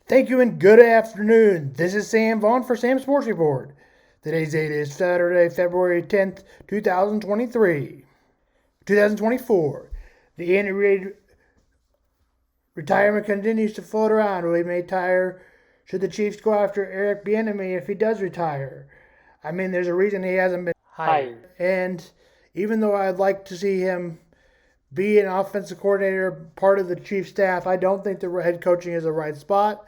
Thank you and good afternoon. This is Sam Vaughn for Sam Sports Report. Today's date is Saturday, February 10th, 2024. The Andy Reid retirement continues to float around. Will he may retire? Should the Chiefs go after Eric Bieniemy if he does retire? I mean, there's a reason he hasn't been hired. And even though I'd like to see him be an offensive coordinator, part of the Chiefs staff, I don't think the head coaching is the right spot.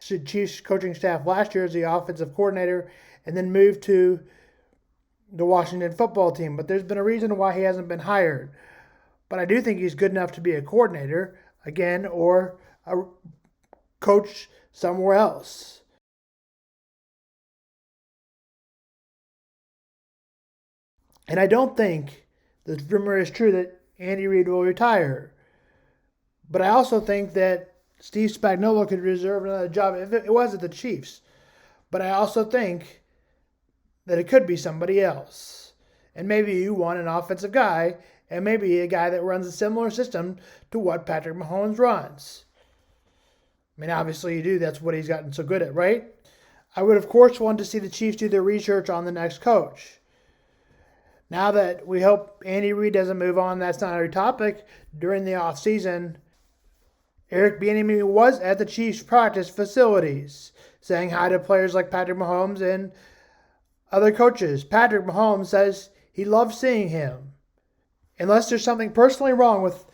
The Chiefs coaching staff last year as the offensive coordinator and then moved to the Washington football team. But there's been a reason why he hasn't been hired. But I do think he's good enough to be a coordinator again or a coach somewhere else. And I don't think the rumor is true that Andy Reid will retire. But I also think that Steve Spagnuolo could reserve another job if it was at the Chiefs. But I also think that it could be somebody else. And maybe you want an offensive guy, and maybe a guy that runs a similar system to what Patrick Mahomes runs. I mean, obviously you do. That's what he's gotten so good at, right? I would, of course, want to see the Chiefs do their research on the next coach. Now that we hope Andy Reid doesn't move on, that's not our topic. During the offseason, Eric Bieniemy was at the Chiefs' practice facilities, saying hi to players like Patrick Mahomes and other coaches. Patrick Mahomes says he loves seeing him. Unless there's something personally wrong with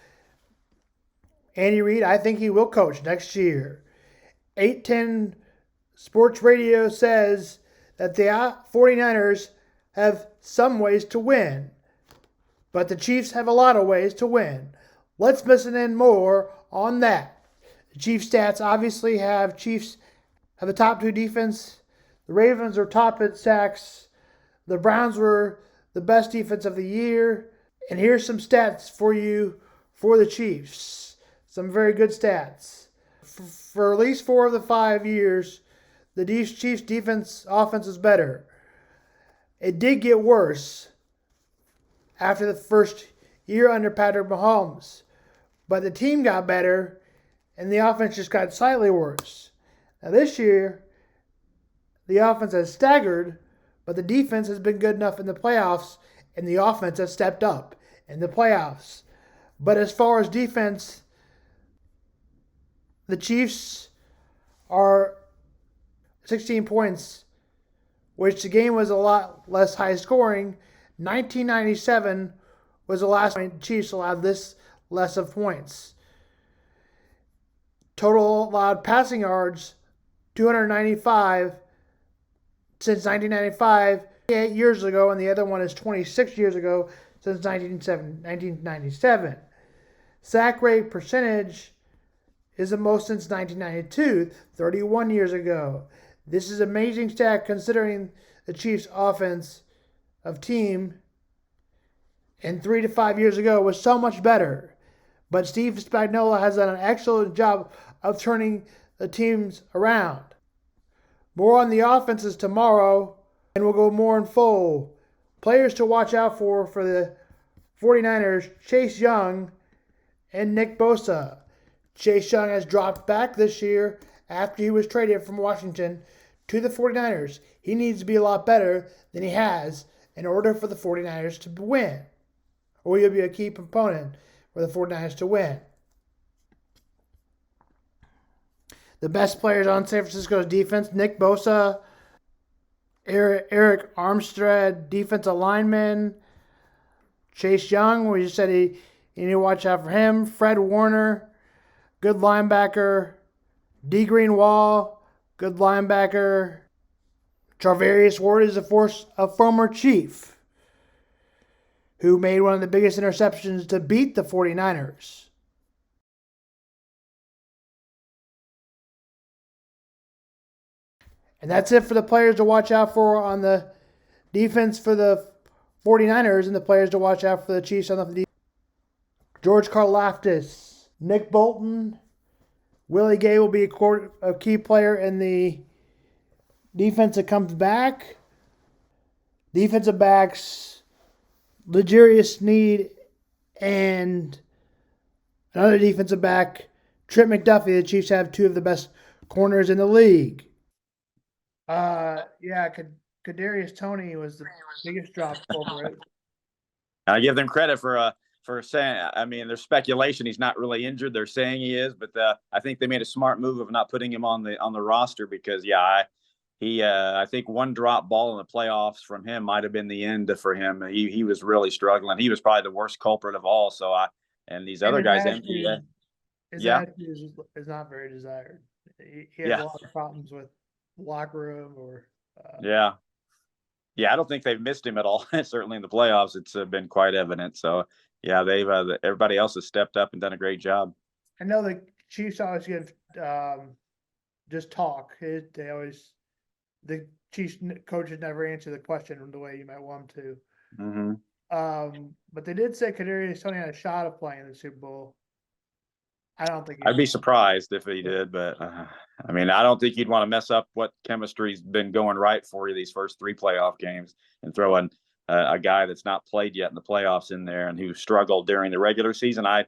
Andy Reid, I think he will coach next year. 810 Sports Radio says that the 49ers have some ways to win, but the Chiefs have a lot of ways to win. Let's listen in more on that. The Chiefs stats obviously Chiefs have the top two defense. The Ravens are top at sacks. The Browns were the best defense of the year. And here's some stats for you for the Chiefs. Some very good stats. For at least 4 of the 5 years, the Chiefs defense offense is better. It did get worse after the first year under Patrick Mahomes. But the team got better, and the offense just got slightly worse. Now this year, the offense has staggered, but the defense has been good enough in the playoffs, and the offense has stepped up in the playoffs. But as far as defense, the Chiefs are 16 points, which the game was a lot less high scoring. 1997 was the last time the Chiefs allowed this less of points. Total allowed passing yards, 295 since 1995, 8 years ago, and the other one is 26 years ago since 1997. Sack rate percentage is the most since 1992, 31 years ago. This is an amazing stat considering the Chiefs' offense of team and 3 to 5 years ago was so much better. But Steve Spagnuolo has done an excellent job of turning the teams around. More on the offenses tomorrow, and we'll go more in full. Players to watch out for the 49ers, Chase Young and Nick Bosa. Chase Young has dropped back this year after he was traded from Washington to the 49ers. He needs to be a lot better than he has in order for the 49ers to win. Or he'll be a key component for the 49ers to win. The best players on San Francisco's defense, Nick Bosa, Eric Armstead, defensive lineman, Chase Young, we just said you need to watch out for him, Fred Warner, good linebacker, D. Greenwall, good linebacker, Charvarius Ward is a former Chief who made one of the biggest interceptions to beat the 49ers. And that's it for the players to watch out for on the defense for the 49ers and the players to watch out for the Chiefs on the defense. George Karlaftis, Nick Bolton, Willie Gay will be a key player in the defense that comes back. Defensive backs, L'Jarius Sneed and another defensive back, Trent McDuffie. The Chiefs have two of the best corners in the league. Yeah, Kadarius Toney was the biggest drop culprit. I give them credit for saying. I mean, there's speculation he's not really injured. They're saying he is, but I think they made a smart move of not putting him on the roster because I think one drop ball in the playoffs from him might have been the end for him. He was really struggling. He was probably the worst culprit of all. So and these And other his guys, attitude, his yeah, attitude is not very desired. He has a yeah, lot of problems with the locker room or. yeah. Yeah, I don't think they've missed him at all. Certainly in the playoffs, it's been quite evident. So, yeah, they've everybody else has stepped up and done a great job. I know the Chiefs always give just talk. The Chiefs coaches never answer the question the way you might want them to. Mm-hmm. But they did say Kadarius Toney had a shot of playing in the Super Bowl. I don't think I'd be surprised if he did, but I mean, I don't think you'd want to mess up what chemistry's been going right for you these first 3 playoff games and throwing a guy that's not played yet in the playoffs in there and who struggled during the regular season. I'd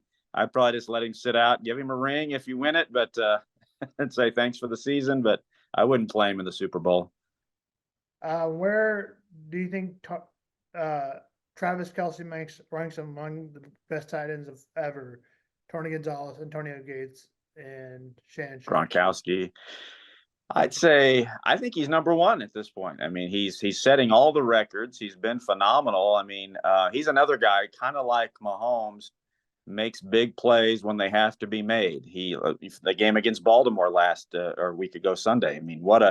probably just let him sit out, give him a ring if you win it, but and say thanks for the season. But I wouldn't play him in the Super Bowl. Where do you think Travis Kelce ranks among the best tight ends of ever? Tony Gonzalez, Antonio Gates, and Shannon Gronkowski. I think he's number 1 at this point. I mean, he's setting all the records. He's been phenomenal. I mean, he's another guy kind of like Mahomes, makes big plays when they have to be made. The game against Baltimore last or a week ago Sunday. I mean, what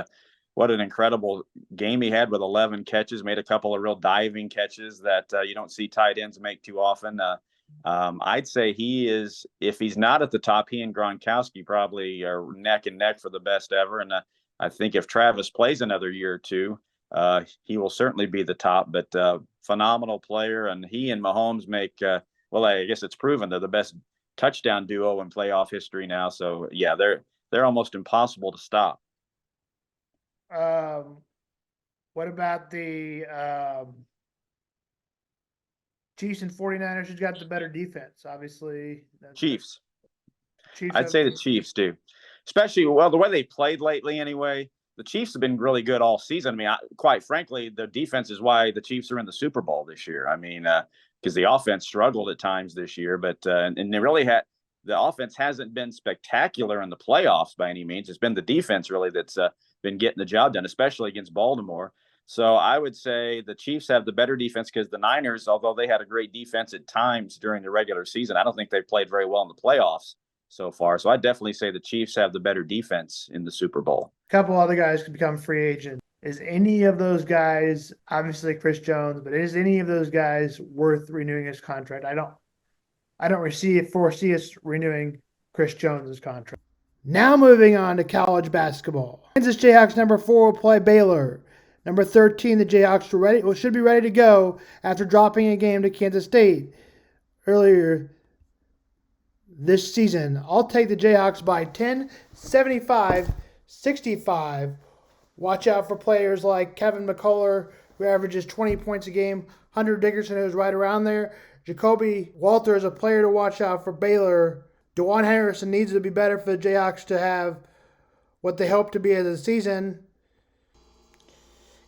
an incredible game he had with 11 catches, made a couple of real diving catches that you don't see tight ends make too often. I'd say he is, if he's not at the top, he and Gronkowski probably are neck and neck for the best ever. And I think if Travis plays another year or two, he will certainly be the top. But phenomenal player, and he and Mahomes make well, I guess it's proven they're the best touchdown duo in playoff history now. So yeah, they're almost impossible to stop. What about the Chiefs and 49ers? Who's got the better defense? Obviously, Chiefs. Chiefs. I'd say the Chiefs do, especially the way they played lately. Anyway, the Chiefs have been really good all season. I mean, quite frankly, the defense is why the Chiefs are in the Super Bowl this year. I mean, because the offense struggled at times this year, but and they really had. The offense hasn't been spectacular in the playoffs by any means. It's been the defense really that's been getting the job done, especially against Baltimore. So I would say the Chiefs have the better defense because the Niners, although they had a great defense at times during the regular season, I don't think they've played very well in the playoffs so far. So I definitely say the Chiefs have the better defense in the Super Bowl. A couple other guys could become free agents. Is any of those guys, obviously Chris Jones, but is any of those guys worth renewing his contract? I don't foresee us renewing Chris Jones's contract. Now moving on to college basketball. Kansas Jayhawks number 4 will play Baylor. Number 13, the Jayhawks should be ready to go after dropping a game to Kansas State earlier this season. I'll take the Jayhawks by 10, 75-65. Watch out for players like Kevin McCullough, who averages 20 points a game. Hunter Dickerson, who's right around there. Jacoby Walter is a player to watch out for Baylor. DeJuan Harrison needs to be better for the Jayhawks to have what they hope to be as a season.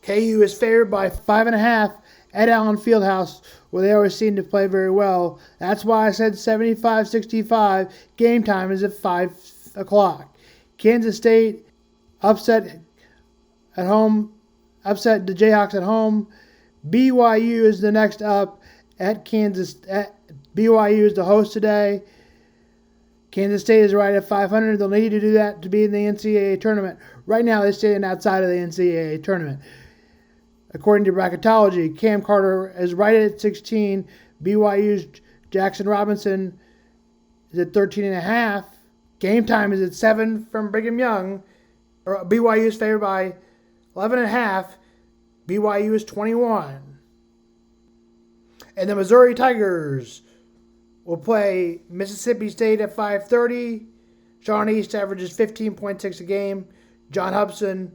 KU is favored by 5.5 at Allen Fieldhouse, where they always seem to play very well. That's why I said 75-65. Game time is at 5 o'clock. Kansas State upset the Jayhawks at home. BYU is the next up at Kansas. BYU is the host today. Kansas State is right at 500. They'll need to do that to be in the NCAA tournament. Right now, they're staying outside of the NCAA tournament. According to bracketology, Cam Carter is right at 16. BYU's Jackson Robinson is at 13.5. Game time is at 7 from Brigham Young. BYU is favored by 11.5. BYU is 21. And the Missouri Tigers will play Mississippi State at 5:30. Sean East averages 15.6 a game. John Hubson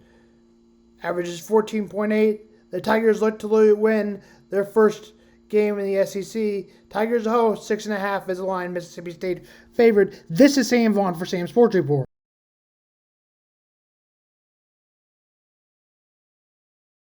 averages 14.8. The Tigers look to win their first game in the SEC. Tigers host 6.5 is the line. Mississippi State favored. This is Sam Vaughn for Sam Sports Report.